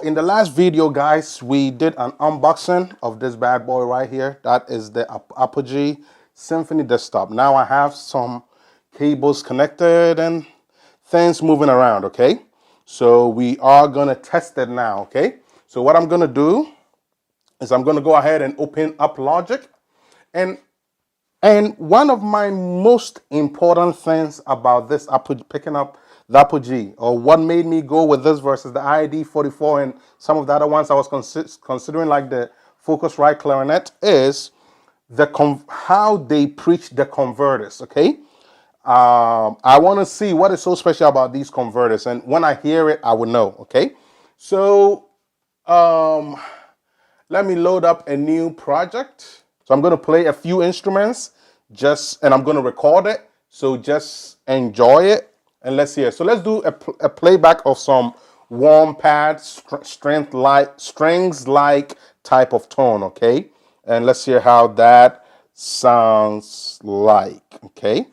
in the last video, guys, we did an unboxing of this bad boy right here. That is the Apogee Symphony desktop. Now I have some cables connected and things moving around, okay? So we are gonna test it now, okay? So what I'm gonna do is I'm gonna go ahead and open up Logic. And one of my most important things about this picking up the Apogee, or what made me go with this versus the ID44 and some of the other ones I was considering, like the Focusrite clarinet, is how they preach the converters, okay? I want to see what is so special about these converters, and when I hear it, I will know, okay? So let me load up a new project. So I'm going to play a few instruments and I'm going to record it. So just enjoy it and let's hear it. So let's do a playback of some warm pad, strings like type of tone, okay? And let's hear how that sounds like, okay?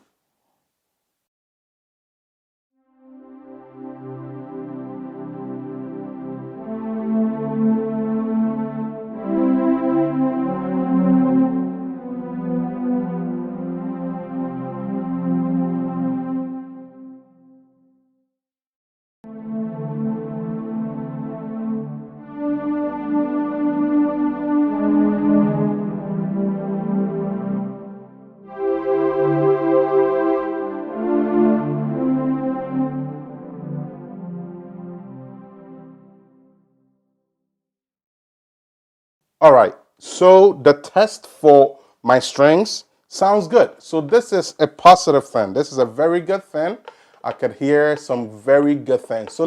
All right, so the test for my strings sounds good. So this is a positive thing. This is a very good thing. I could hear some very good things. So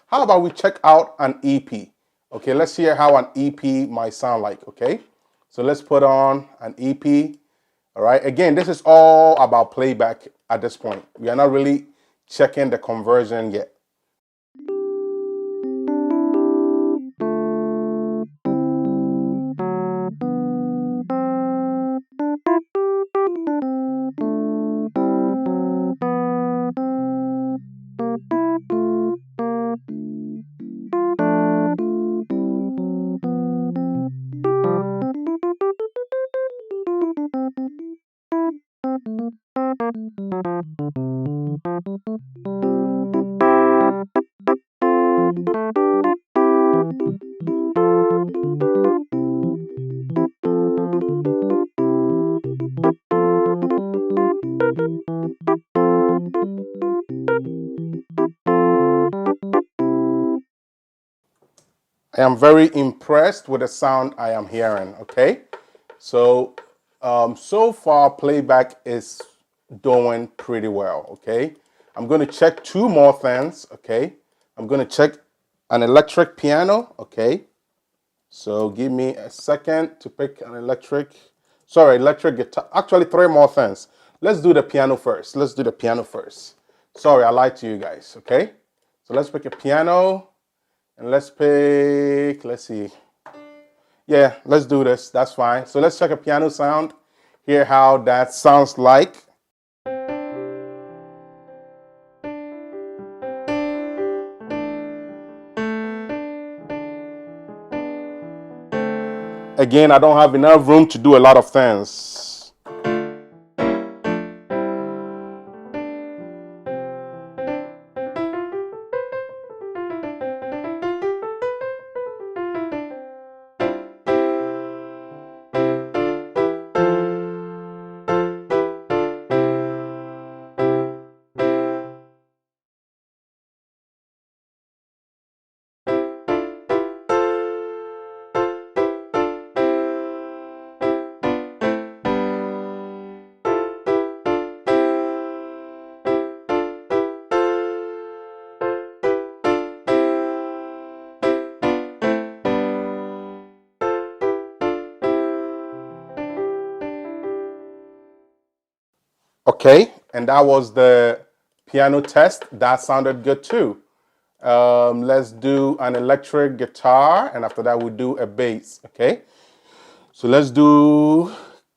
how about we check out an EP? Okay, let's hear how an EP might sound like, okay? So let's put on an EP. All right, again, this is all about playback at this point. We are not really checking the conversion yet. I am very impressed with the sound I am hearing, okay? So, so far playback is doing pretty well, okay? I'm gonna check two more things, okay? I'm gonna check an electric piano, okay? So give me a second to pick an electric guitar. Actually, three more things. Let's do the piano first. Sorry, I lied to you guys, okay? So let's pick a piano. And let's see. Yeah, let's do this. That's fine. So let's check a piano sound. Hear how that sounds like. Again, I don't have enough room to do a lot of things. Okay, and that was the piano test. That sounded good too. Let's do an electric guitar, and after that we'll do a bass, okay? So let's do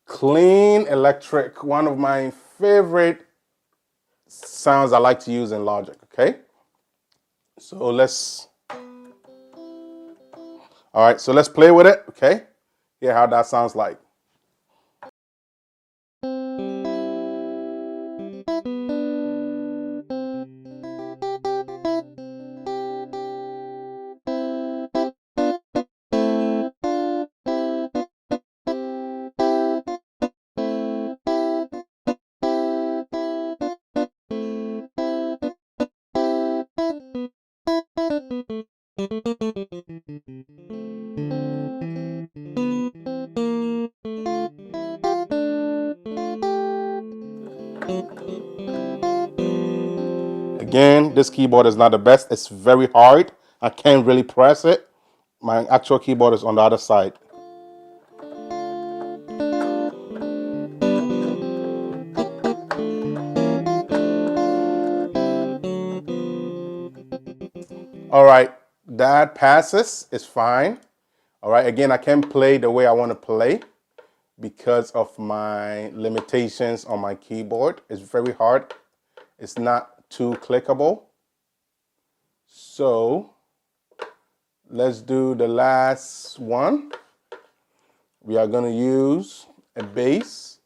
clean electric, one of my favorite sounds I like to use in Logic, okay? So let's All right, so let's play with it, okay? Hear how that sounds like. Again, this keyboard is not the best. It's very hard. I can't really press it. My actual keyboard is on the other side. All right, that passes. It's fine. All right, again, I can't play the way I want to play because of my limitations on my keyboard. It's very hard. It's not too clickable. So let's do the last one. We are going to use a bass.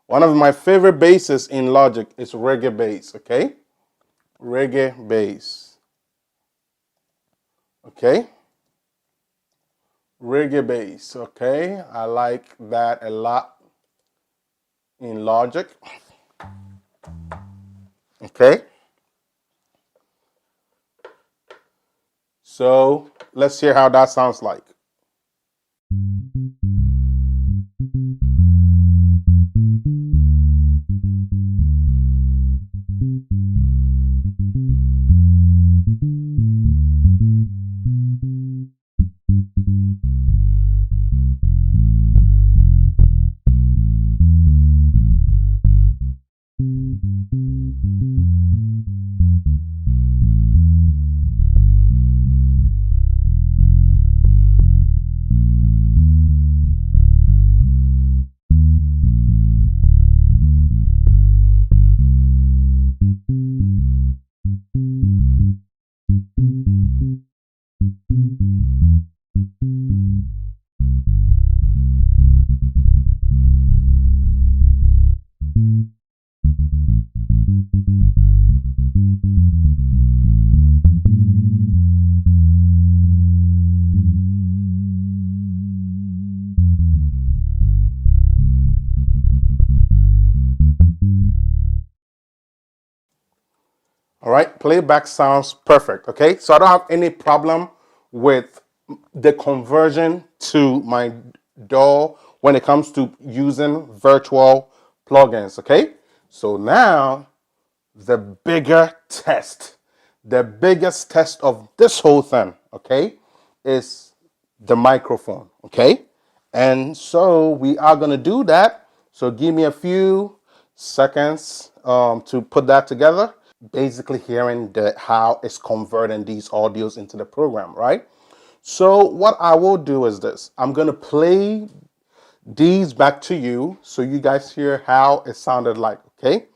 One of my favorite basses in Logic is reggae bass, okay? Reggae bass. Okay? Reggae bass, okay? I like that a lot in Logic. Okay? So let's hear how that sounds like. All right, playback sounds perfect, okay? So I don't have any problem with the conversion to my DAW when it comes to using virtual plugins, okay? So now the bigger test, the biggest test of this whole thing, okay, is the microphone, okay? And so we are gonna do that. So give me a few seconds to put that together. Basically hearing how it's converting these audios into the program, right? So what I will do is this. I'm gonna play these back to you so you guys hear how it sounded like, okay?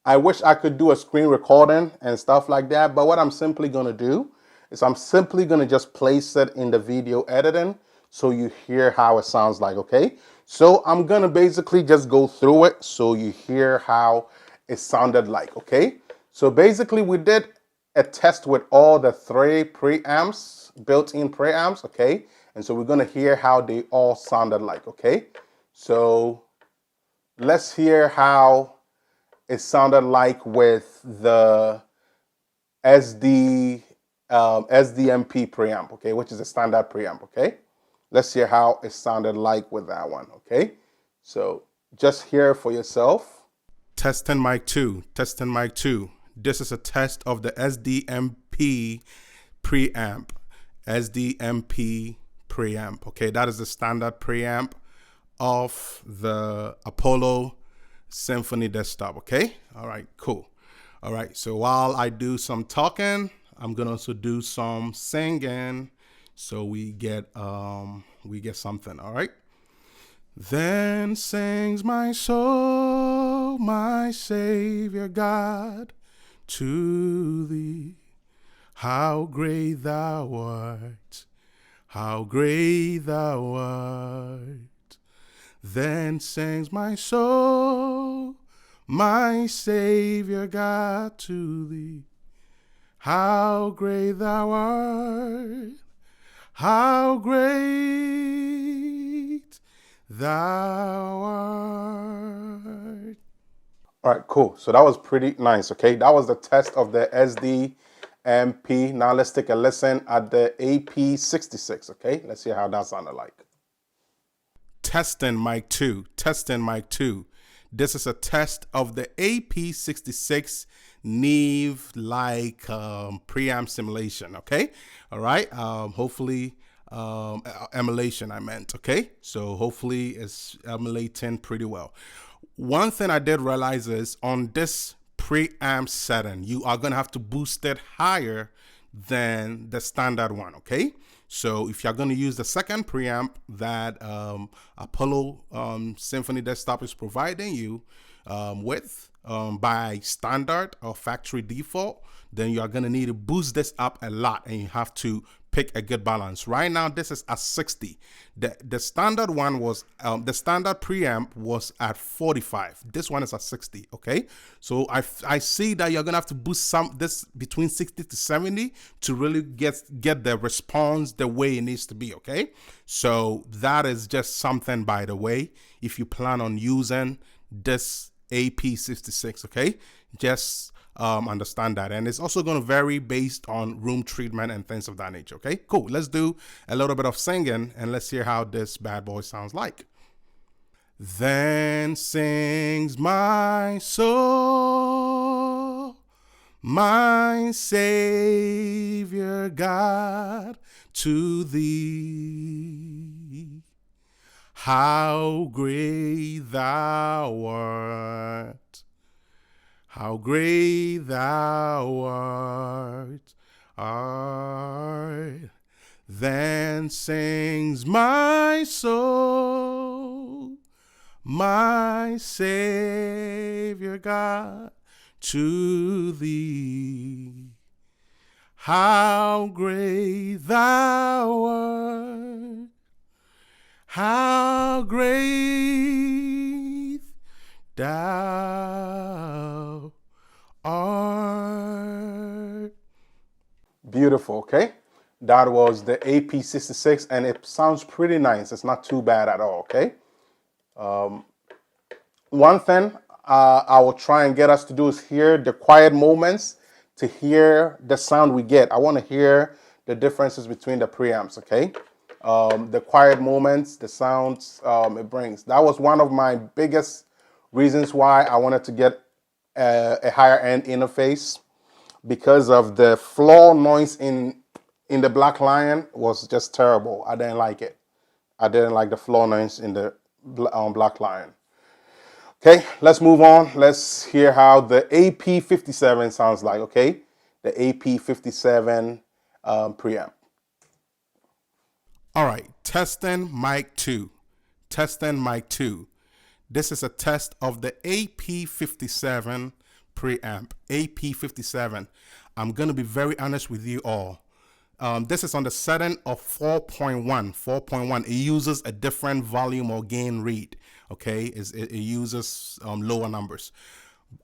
I wish I could do a screen recording and stuff like that, but what I'm simply gonna do is I'm simply gonna just place it in the video editing so you hear how it sounds like, okay? So I'm gonna basically just go through it so you hear how it sounded like, okay? So basically we did a test with all the 3 preamps, built-in preamps, okay? And so we're gonna hear how they all sounded like, okay? So let's hear how it sounded like with the SDMP preamp, okay, which is a standard preamp, okay? Let's hear how it sounded like with that one, okay? So just hear for yourself. Testing mic 2, testing mic 2. This is a test of the SDMP preamp. SDMP preamp, okay? That is the standard preamp of the Apollo Symphony desktop, okay? All right, cool. All right, so while I do some talking, I'm gonna also do some singing so we get something, all right? Then sings my soul, my Savior God, to thee. How great thou art, how great thou art. Then sings my soul, my Savior God, to thee. How great thou art, how great thou art. All right, cool. So that was pretty nice, okay? That was the test of the SDMP. Now let's take a listen at the AP66, okay? Let's see how that sounded like. Testing mic 2, testing mic 2. This is a test of the AP66 Neve like preamp simulation, okay? All right, hopefully emulation I meant, okay? So hopefully it's emulating pretty well. One thing I did realize is on this preamp setting, you are going to have to boost it higher than the standard one, okay? So if you're going to use the second preamp that Apollo Symphony Desktop is providing you with by standard or factory default, then you are going to need to boost this up a lot, and you have to pick a good balance. Right now, this is at 60. The standard one was, the standard preamp was at 45. This one is at 60, okay? So I see that you're gonna have to boost this between 60 to 70 to really get the response the way it needs to be, okay? So that is just something, by the way, if you plan on using this AP66, okay? Just understand that. And it's also going to vary based on room treatment and things of that nature, okay? Cool. Let's do a little bit of singing and let's hear how this bad boy sounds like. Then sings my soul, my Savior God, to thee. How great thou art, how great thou art. Then sings my soul, my Savior God, to thee. How great thou art, how great thou art. Beautiful, okay? That was the AP66, and it sounds pretty nice. It's not too bad at all, okay? One thing I will try and get us to do is hear the quiet moments to hear the sound we get. I want to hear the differences between the preamps, okay? The quiet moments, the sounds it brings. That was one of my biggest reasons why I wanted to get a higher end interface, because of the floor noise in the Black Lion was just terrible. I didn't like it. I didn't like the floor noise in the Black Lion. Okay, let's move on. Let's hear how the AP57 sounds like, okay? The AP57 preamp. All right, testing mic 2. Testing mic 2. This is a test of the AP57 preamp. AP57. I'm going to be very honest with you all. This is on the setting of 4.1. 4.1. It uses a different volume or gain read. Okay, it uses lower numbers.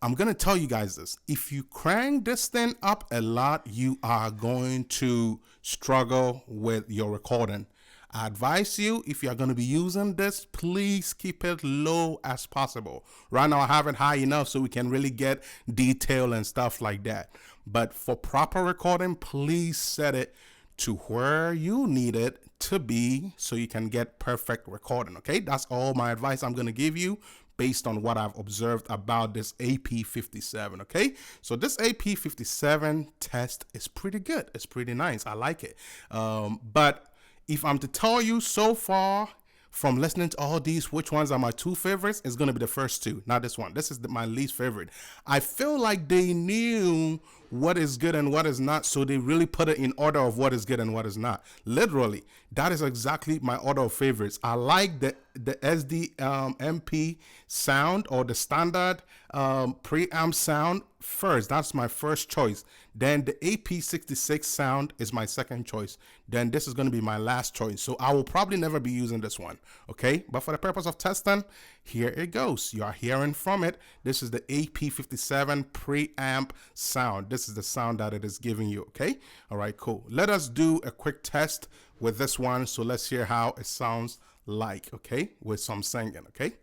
I'm going to tell you guys this. If you crank this thing up a lot, you are going to struggle with your recording. I advise you, if you're going to be using this, please keep it low as possible. Right now, I have it high enough so we can really get detail and stuff like that. But for proper recording, please set it to where you need it to be so you can get perfect recording, okay? That's all my advice I'm going to give you based on what I've observed about this AP57, okay? So this AP57 test is pretty good. It's pretty nice. I like it. But if I'm to tell you so far from listening to all these, which ones are my two favorites, it's going to be the first two, not this one. This is my least favorite. I feel like they knew what is good and what is not, so they really put it in order of what is good and what is not. Literally, that is exactly my order of favorites. I like the the SD MP sound or the standard preamp sound first. That's my first choice. Then the AP66 sound is my second choice. Then this is going to be my last choice. So I will probably never be using this one. Okay. But for the purpose of testing, here it goes. You are hearing from it. This is the AP57 preamp sound. This is the sound that it is giving you. Okay. All right, cool. Let us do a quick test with this one. So let's hear how it sounds like, okay, with some singing, okay?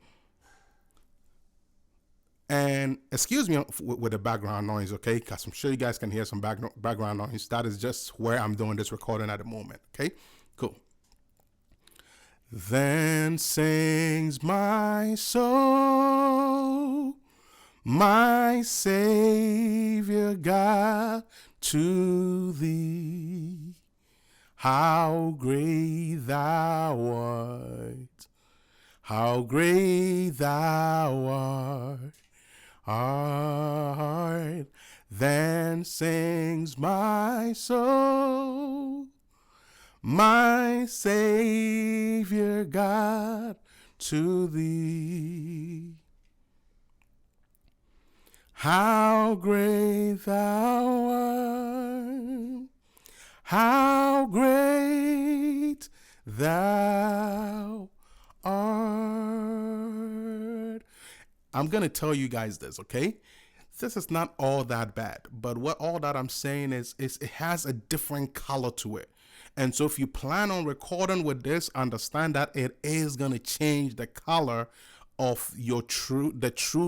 And excuse me with the background noise, okay, because I'm sure you guys can hear some background noise. That is just where I'm doing this recording at the moment, okay? Cool. Then sings my soul, my Savior God, to thee. How great thou art, how great thou art. Then sings my soul, my Savior God, to thee. How great thou art, how great thou art. I'm going to tell you guys this, okay? This is not all that bad, but what all that I'm saying is it has a different color to it. And so if you plan on recording with this, understand that it is going to change the color of your true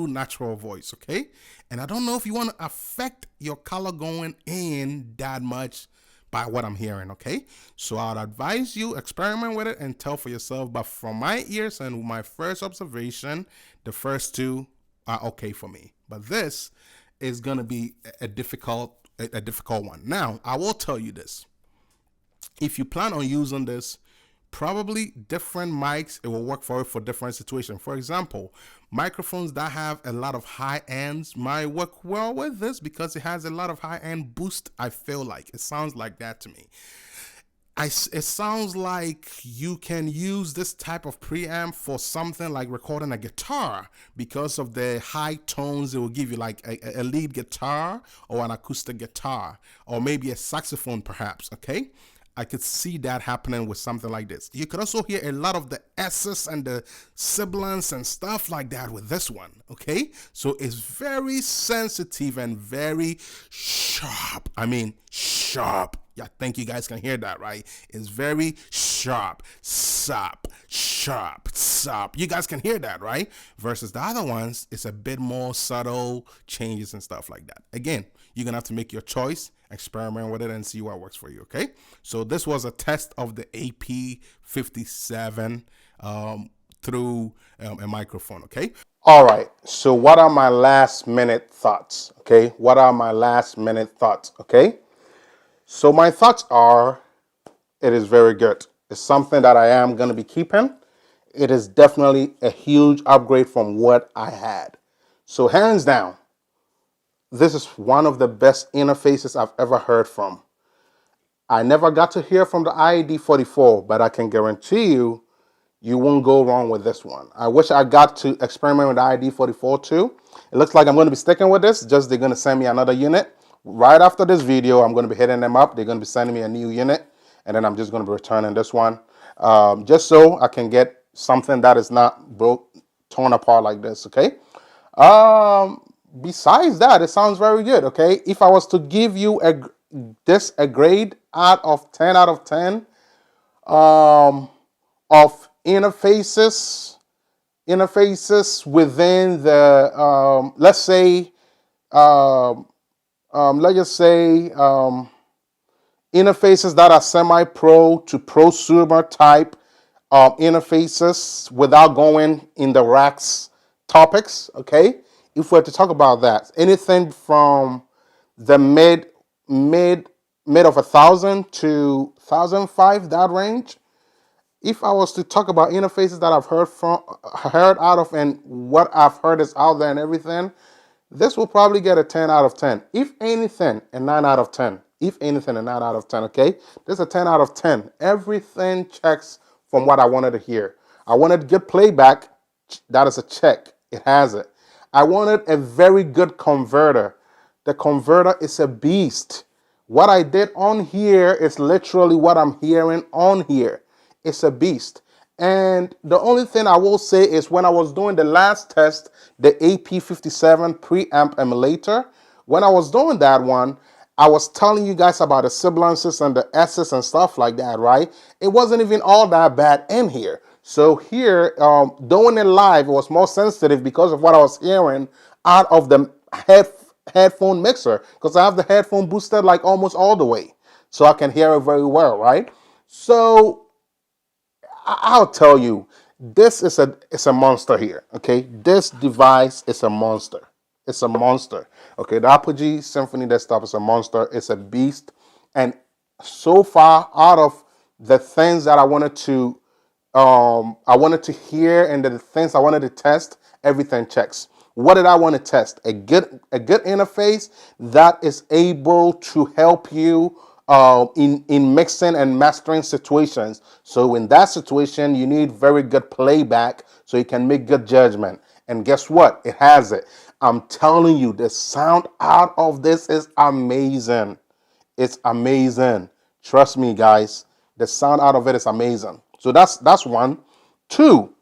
natural voice, okay? And I don't know if you want to affect your color going in that much by what I'm hearing, okay? So I'd advise you experiment with it and tell for yourself. But from my ears and my first observation, the first two are okay for me. But this is gonna be a difficult one. Now, I will tell you this. If you plan on using this, probably different mics, it will work for it for different situations. For example, microphones that have a lot of high ends might work well with this because it has a lot of high end boost. I feel like it sounds like that to me. It sounds like you can use this type of preamp for something like recording a guitar because of the high tones it will give you, like a lead guitar or an acoustic guitar, or maybe a saxophone perhaps, okay? I could see that happening with something like this. You could also hear a lot of the S's and the sibilants and stuff like that with this one, okay? So it's very sensitive and very sharp. I mean, sharp. Yeah, I think you guys can hear that, right? It's very sharp, sop, sharp, sop. You guys can hear that, right? Versus the other ones, it's a bit more subtle changes and stuff like that. Again, you're gonna have to make your choice, experiment with it, and see what works for you, okay? So this was a test of the AP57 through a microphone, okay? All right, so what are my last minute thoughts, okay? What are my last minute thoughts, okay? So my thoughts are, it is very good. It's something that I am going to be keeping. It is definitely a huge upgrade from what I had. So hands down, this is one of the best interfaces I've ever heard from. I never got to hear from the ID44, but I can guarantee you, you won't go wrong with this one. I wish I got to experiment with the ID44 too. It looks like I'm going to be sticking with this, just they're going to send me another unit. Right after this video, I'm going to be hitting them up. They're going to be sending me a new unit, and then I'm just going to be returning this one, just so I can get something that is not torn apart like this, okay? Besides that, it sounds very good, okay? If I was to give you a grade out of 10 out of 10 of interfaces within the, let's say, let's just say interfaces that are semi-pro to prosumer type interfaces without going in the racks topics, okay? If we're to talk about that, anything from the mid of 1,000 to 1,005, that range. If I was to talk about interfaces that I've heard out of and what I've heard is out there and everything, this will probably get a 10 out of 10. If anything, a 9 out of 10. If anything, a 9 out of 10, okay? This is a 10 out of 10. Everything checks from what I wanted to hear. I wanted good playback. That is a check. It has it. I wanted a very good converter. The converter is a beast. What I did on here is literally what I'm hearing on here. It's a beast. And the only thing I will say is when I was doing the last test, the AP57 preamp emulator, when I was doing that one, I was telling you guys about the sibilances and the S's and stuff like that, right? It wasn't even all that bad in here. So here, doing it live, it was more sensitive because of what I was hearing out of the headphone mixer, because I have the headphone boosted like almost all the way, so I can hear it very well, right? So I'll tell you, this is a monster here. Okay, this device is a monster. It's a monster. Okay, the Apogee Symphony desktop is a monster. It's a beast. And so far, out of the things that I wanted to hear and the things I wanted to test, everything checks. What did I want to test? A good interface that is able to help you in mixing and mastering situations. So in that situation, you need very good playback so you can make good judgment. And guess what? It has it. I'm telling you, the sound out of this is amazing. It's amazing. Trust me, guys. The sound out of it is amazing. So that's one. Two,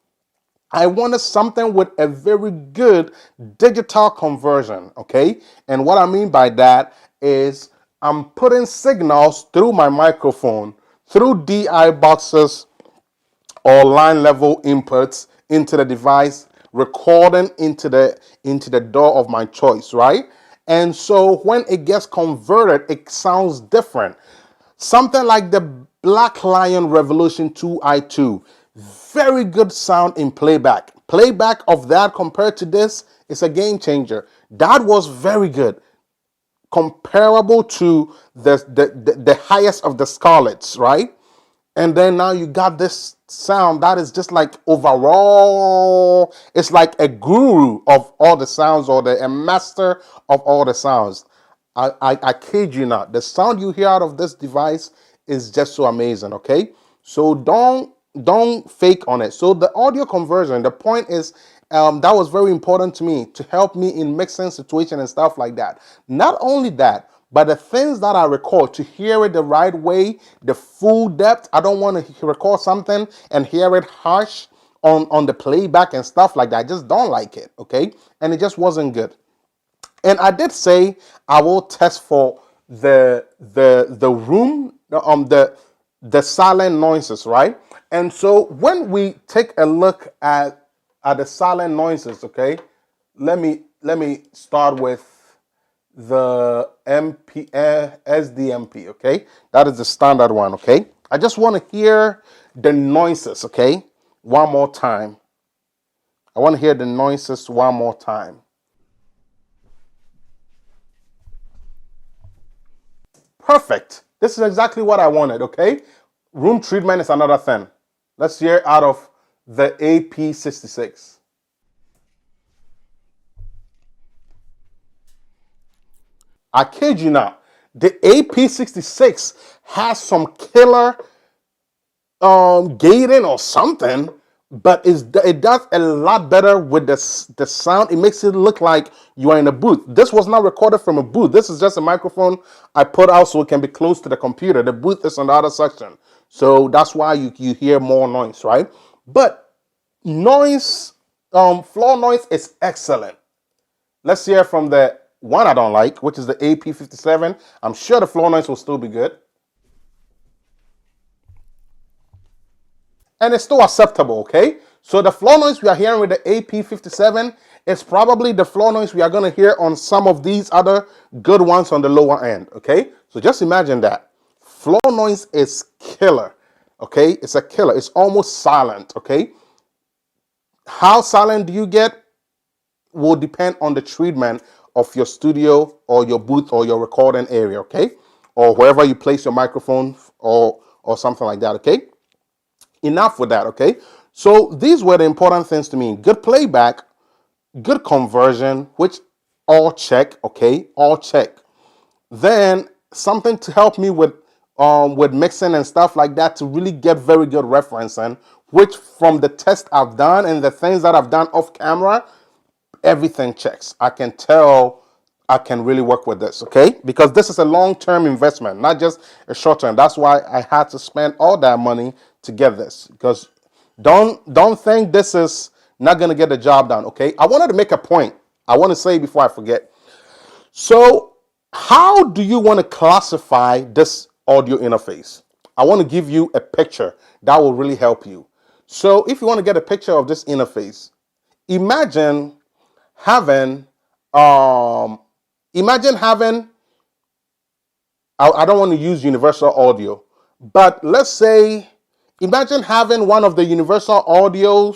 I wanted something with a very good digital conversion, okay? And what I mean by that is I'm putting signals through my microphone, through DI boxes or line level inputs into the device, recording into the DAW of my choice, right? And so when it gets converted, it sounds different. Something like the Black Lion Revolution 2i2. Very good sound in playback. Playback of that compared to this is a game changer. That was very good. Comparable to the highest of the Scarlets, right? And then now you got this sound that is just like overall, it's like a guru of all the sounds, or a master of all the sounds. I kid you not. The sound you hear out of this device is just so amazing, okay? So don't fake on it. So the audio conversion, the point is, that was very important to me to help me in mixing situation and stuff like that. Not only that, but the things that I record, to hear it the right way, the full depth. I don't want to record something and hear it harsh on the playback and stuff like that. I just don't like it, okay? And it just wasn't good. And I did say I will test for the room, the silent noises, right? And so when we take a look at the silent noises, okay, let me start with the SDMP, okay? That is the standard one, okay? I just want to hear the noises, okay? One more time. I want to hear the noises one more time. Perfect. This is exactly what I wanted, okay? Room treatment is another thing. Let's hear out of the AP66. I kid you not. The AP66 has some killer gating or something, but it does a lot better with the sound. It makes it look like you are in a booth. This was not recorded from a booth. This is just a microphone I put out so it can be close to the computer. The booth is on the other section. So that's why you hear more noise, right? But noise, floor noise is excellent. Let's hear from the one I don't like, which is the AP57. I'm sure the floor noise will still be good. And it's still acceptable, okay? So the floor noise we are hearing with the AP57 is probably the floor noise we are going to hear on some of these other good ones on the lower end, okay? So just imagine that. Floor noise is killer, okay? It's a killer. It's almost silent, okay? How silent do you get will depend on the treatment of your studio or your booth or your recording area, okay? Or wherever you place your microphone or something like that, okay? Enough with that, okay? So these were the important things to me. Good playback, good conversion, which all check, okay? All check. Then something to help me with mixing and stuff like that to really get very good referencing, which from the test I've done and the things that I've done off camera, everything checks. I can tell I can really work with this, okay? Because this is a long-term investment, not just a short-term. That's why I had to spend all that money to get this. Because don't think this is not gonna get the job done, okay? I wanted to make a point. I want to say before I forget. So, how do you want to classify this audio interface? I want to give you a picture that will really help you. So, if you want to get a picture of this interface, imagine having um imagine having I don't want to use universal audio, but let's say imagine having one of the universal audio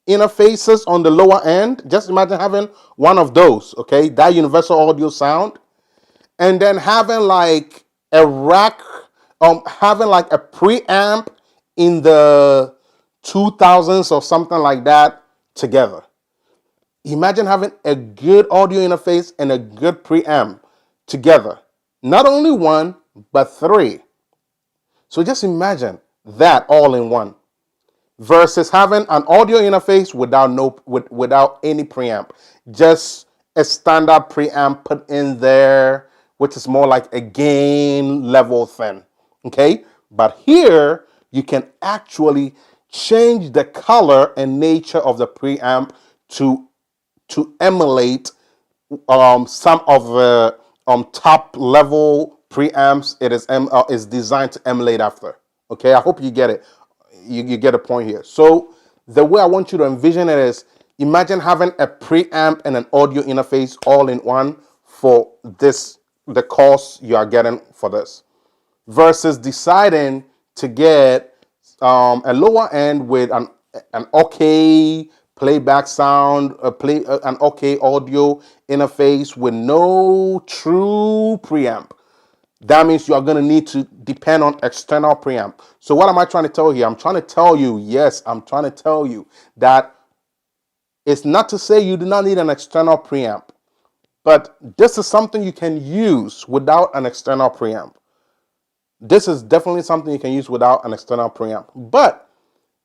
interfaces on the lower end. Just imagine having one of those, okay? That universal audio sound, and then having like a rack, having like a preamp in the 2000s or something like that together. Imagine having a good audio interface and a good preamp together. Not only one, but three. So just imagine that all in one versus having an audio interface without any preamp. Just a standard preamp put in there, which is more like a gain level thing. Okay? But here you can actually change the color and nature of the preamp to emulate some of the top level preamps it is designed to emulate after. Okay, I hope you get it. You get a point here. So the way I want you to envision it is imagine having a preamp and an audio interface all in one for the cost you are getting for this, versus deciding to get a lower end with an okay playback sound, an okay audio interface with no true preamp. That means you are going to need to depend on external preamp. So what am I trying to tell you? I'm trying to tell you, yes, I'm trying to tell you that it's not to say you do not need an external preamp, but this is something you can use without an external preamp. This is definitely something you can use without an external preamp. But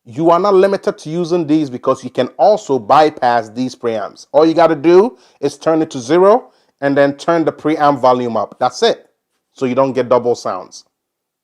you are not limited to using these because you can also bypass these preamps. All you got to do is turn it to 0 and then turn the preamp volume up. That's it. So you don't get double sounds.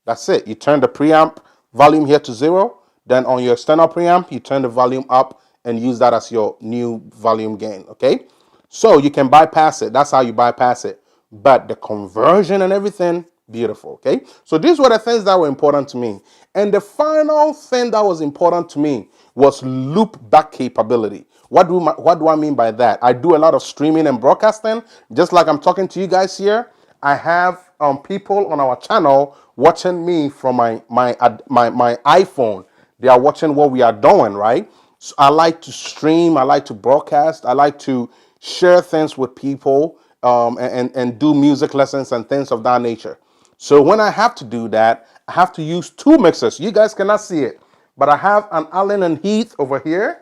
That's it. You turn the preamp volume here to 0. Then on your external preamp, you turn the volume up and use that as your new volume gain. Okay? So you can bypass it. That's how you bypass it. But the conversion and everything, beautiful. Okay? So these were the things that were important to me. And the final thing that was important to me was loop back capability. What do I mean by that? I do a lot of streaming and broadcasting, just like I'm talking to you guys here. I have people on our channel watching me from my iPhone. They are watching what we are doing, right? So I like to stream. I like to broadcast. I like to share things with people and do music lessons and things of that nature. So when I have to do that, I have to use two mixers. You guys cannot see it, but I have an Allen and Heath over here.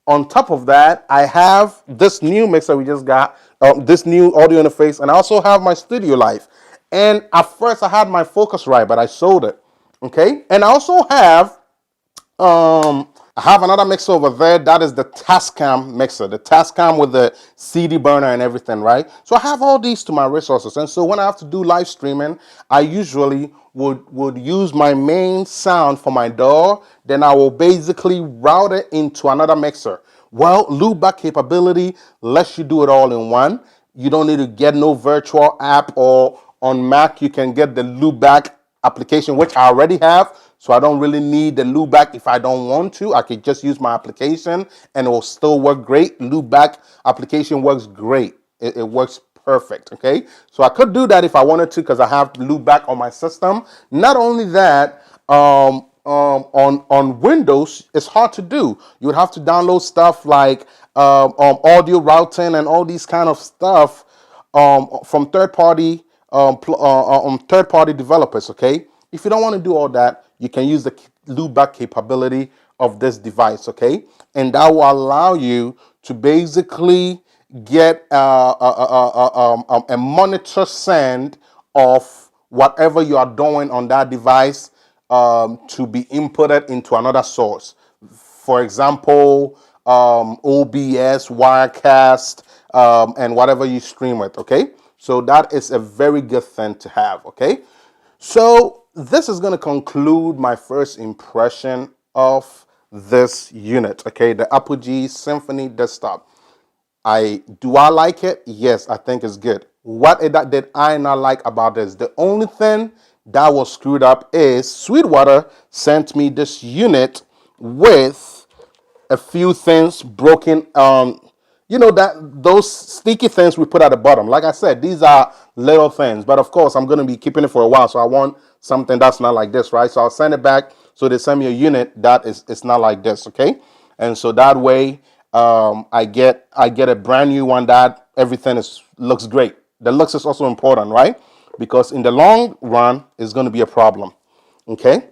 On top of that, I have this new mixer we just got, this new audio interface, and I also have my Studio Live. And at first I had my Focusrite, but I sold it. Okay, and I also have I have another mixer over there. That is the Tascam mixer, the Tascam with the CD burner and everything, right? So I have all these to my resources. And so when I have to do live streaming, I usually would use my main sound for my DAW. Then I will basically route it into another mixer. Well, loopback capability lets you do it all in one. You don't need to get no virtual app, or on Mac, you can get the loopback application, which I already have. So I don't really need the loopback if I don't want to. I could just use my application and it will still work great. Loopback application works great. It works perfect, okay? So I could do that if I wanted to because I have loopback on my system. Not only that, on Windows, it's hard to do. You would have to download stuff like audio routing and all these kind of stuff from third-party developers, okay? If you don't want to do all that, you can use the loopback capability of this device, okay? And that will allow you to basically get a monitor send of whatever you are doing on that device to be inputted into another source. For example, OBS, Wirecast, and whatever you stream with, okay? So that is a very good thing to have, okay? So this is going to conclude my first impression of this unit, okay? The Apogee Symphony desktop. Do I like it? Yes, I think it's good. What did I not like about this? The only thing that was screwed up is Sweetwater sent me this unit with a few things broken. That those sticky things we put at the bottom. Like I said, these are little things, but of course I'm going to be keeping it for a while, so I want something that's not like this, right? So I'll send it back. So they send me a unit that is it's not like this, okay? And so that way, I get a brand new one that everything looks great. The looks is also important, right? Because in the long run, it's going to be a problem, okay?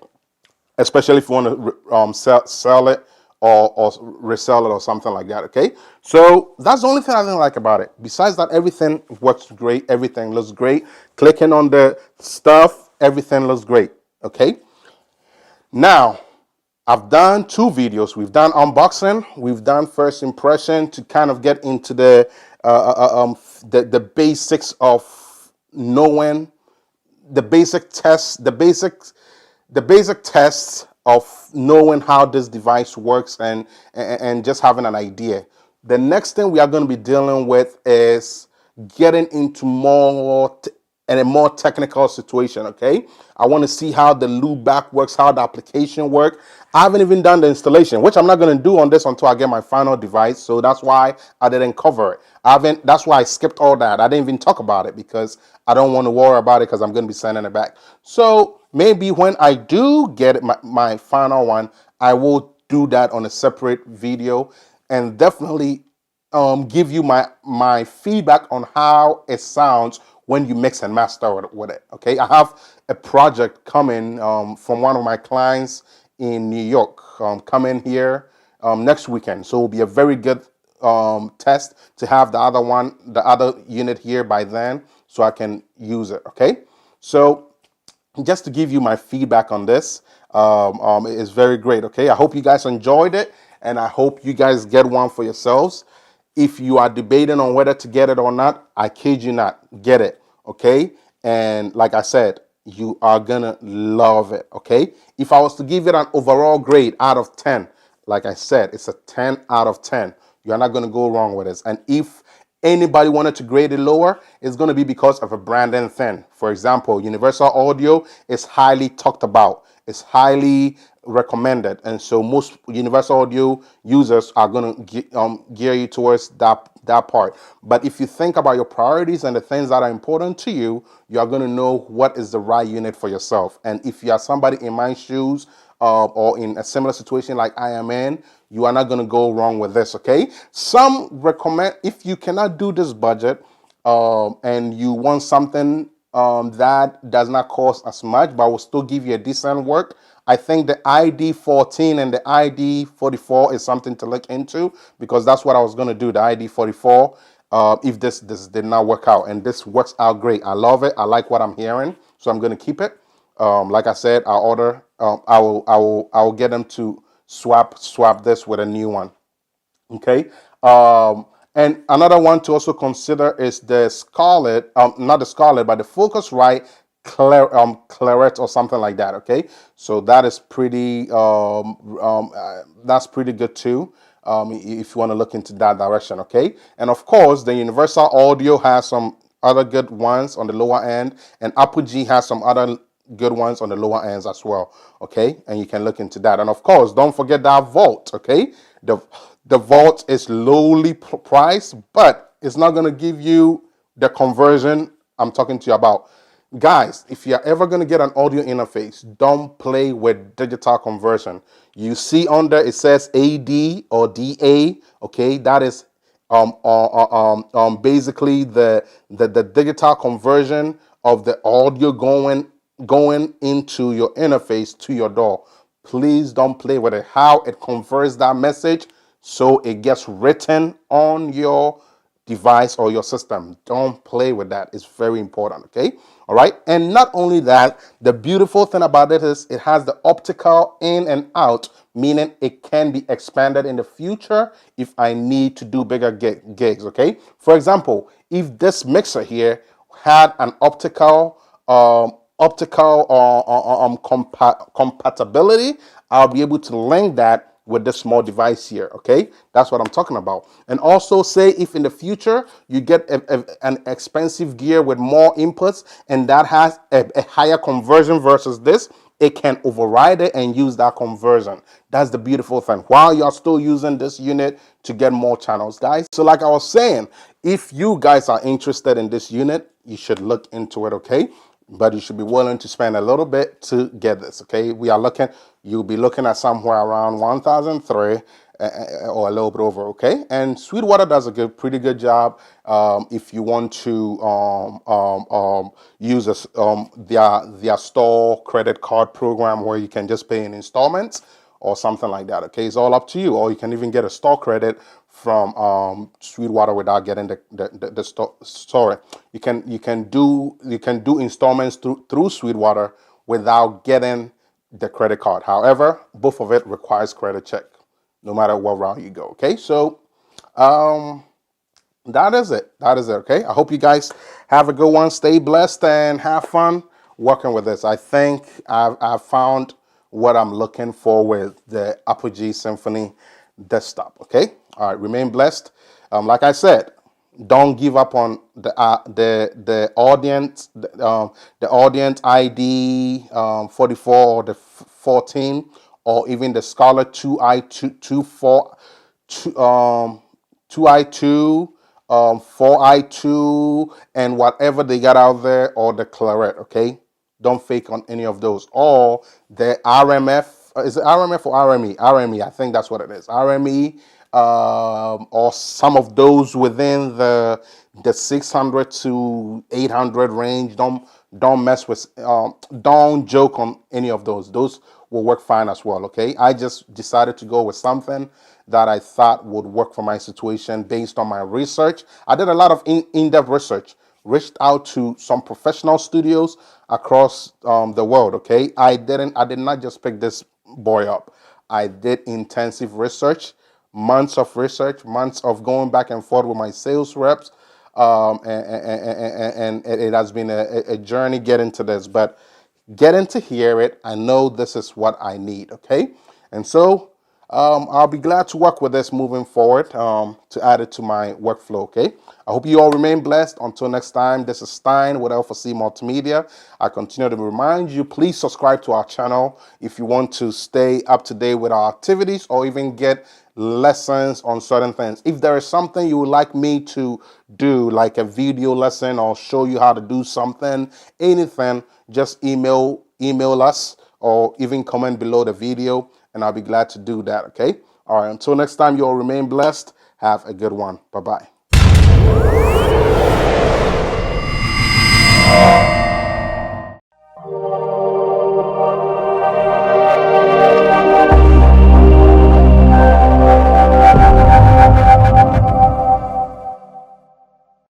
Especially if you want to sell it or resell it or something like that, okay? So that's the only thing I didn't like about it. Besides that, everything works great. Everything looks great. Clicking on the stuff, everything looks great, okay? Now, I've done 2 videos. We've done unboxing. We've done first impression to kind of get into the basics of knowing the basic tests, the basic tests of knowing how this device works and just having an idea. The next thing we are going to be dealing with is getting into a more technical situation, okay? I want to see how the loop back works, how the application works. I haven't even done the installation, which I'm not going to do on this until I get my final device, so that's why I didn't cover it. That's why I skipped all that. I didn't even talk about it because I don't want to worry about it because I'm going to be sending it back. So maybe when I do get it, my final one, I will do that on a separate video and definitely give you my feedback on how it sounds when you mix and master with it. Okay, I have a project coming from one of my clients in New York coming here next weekend, so it will be a very good test to have the other unit here by then, so I can use it. Okay, so just to give you my feedback on this, it is very great. Okay, I hope you guys enjoyed it, and I hope you guys get one for yourselves. If you are debating on whether to get it or not, I kid you not, get it, okay? And like I said, you are gonna love it, okay? If I was to give it an overall grade out of 10, like I said, it's a 10 out of 10. You're not gonna go wrong with this. And if anybody wanted to grade it lower, it's going to be because of a branding thing. For example, Universal Audio is highly talked about. It's highly recommended. And so most Universal Audio users are going to gear you towards that part. But if you think about your priorities and the things that are important to you, you are going to know what is the right unit for yourself. And if you are somebody in my shoes, or in a similar situation like I am in, you are not going to go wrong with this, okay? Some recommend, if you cannot do this budget and you want something that does not cost as much but will still give you a decent work, I think the ID14 and the ID44 is something to look into, because that's what I was going to do, the ID44, if this did not work out. And this works out great. I love it. I like what I'm hearing, so I'm going to keep it. Like I said, I'll order. I will get them to swap this with a new one. Okay. And another one to also consider is the Scarlett, not the Scarlett, but the Focusrite Claret or something like that. Okay. So that is that's pretty good too. If you want to look into that direction. Okay. And of course, the Universal Audio has some other good ones on the lower end, and Apogee has some other good ones on the lower ends as well, okay? And you can look into that. And of course, don't forget that Vault, okay? The Vault is lowly priced, but it's not going to give you the conversion I'm talking to you about. Guys, if you're ever going to get an audio interface, don't play with digital conversion. You see under it says AD or DA, okay? That is basically the digital conversion of the audio going into your interface to your DAW. Please don't play with it. How it converts that message so it gets written on your device or your system. Don't play with that. It's very important, okay? All right. And not only that, the beautiful thing about it is it has the optical in and out, meaning it can be expanded in the future if I need to do bigger gigs, okay? For example, if this mixer here had an compatibility, I'll be able to link that with this small device here, okay? That's what I'm talking about. And also say if in the future you get an expensive gear with more inputs and that has a higher conversion versus this, it can override it and use that conversion. That's the beautiful thing, while you're still using this unit to get more channels, guys. So like I was saying, if you guys are interested in this unit, you should look into it, okay? But you should be willing to spend a little bit to get this, okay? You'll be looking at somewhere around 1,003 or a little bit over, okay? And Sweetwater does a pretty good job if you want to use their store credit card program where you can just pay in installments or something like that, okay? It's all up to you. Or you can even get a store credit from Sweetwater without getting the store. Sorry, you can do installments through Sweetwater without getting the credit card. However, both of it requires credit check, no matter what route you go. Okay, so that is it. Okay, I hope you guys have a good one. Stay blessed and have fun working with this. I think I've found what I'm looking for with the Apogee Symphony desktop. Okay, all right, remain blessed. Like I said, don't give up on the audience ID 44 or the 14 or even the Scholar 2i2 2i2 4i2 and whatever they got out there, or the Claret. Okay, don't fake on any of those, or the RMF. Is it RMF or RME? RME, I think that's what it is. RME, or some of those within the 600 to 800 range. Don't mess with. Don't joke on any of those. Those will work fine as well. Okay, I just decided to go with something that I thought would work for my situation based on my research. I did a lot of in-depth research. Reached out to some professional studios across the world. Okay, I did not just pick this boy up. I did intensive research, months of going back and forth with my sales reps, and it has been a journey getting to this, but getting to hear it, I know this is what I need. Okay, and so I'll be glad to work with this moving forward, to add it to my workflow. Okay, I hope you all remain blessed. Until next time, this is Stein with Alpha-C Multimedia. I continue to remind you, please subscribe to our channel if you want to stay up to date with our activities or even get lessons on certain things. If there is something you would like me to do, like a video lesson or show you how to do something, anything, just email us or even comment below the video, and I'll be glad to do that. Okay, all right, until next time, you all remain blessed. Have a good one. Bye-bye.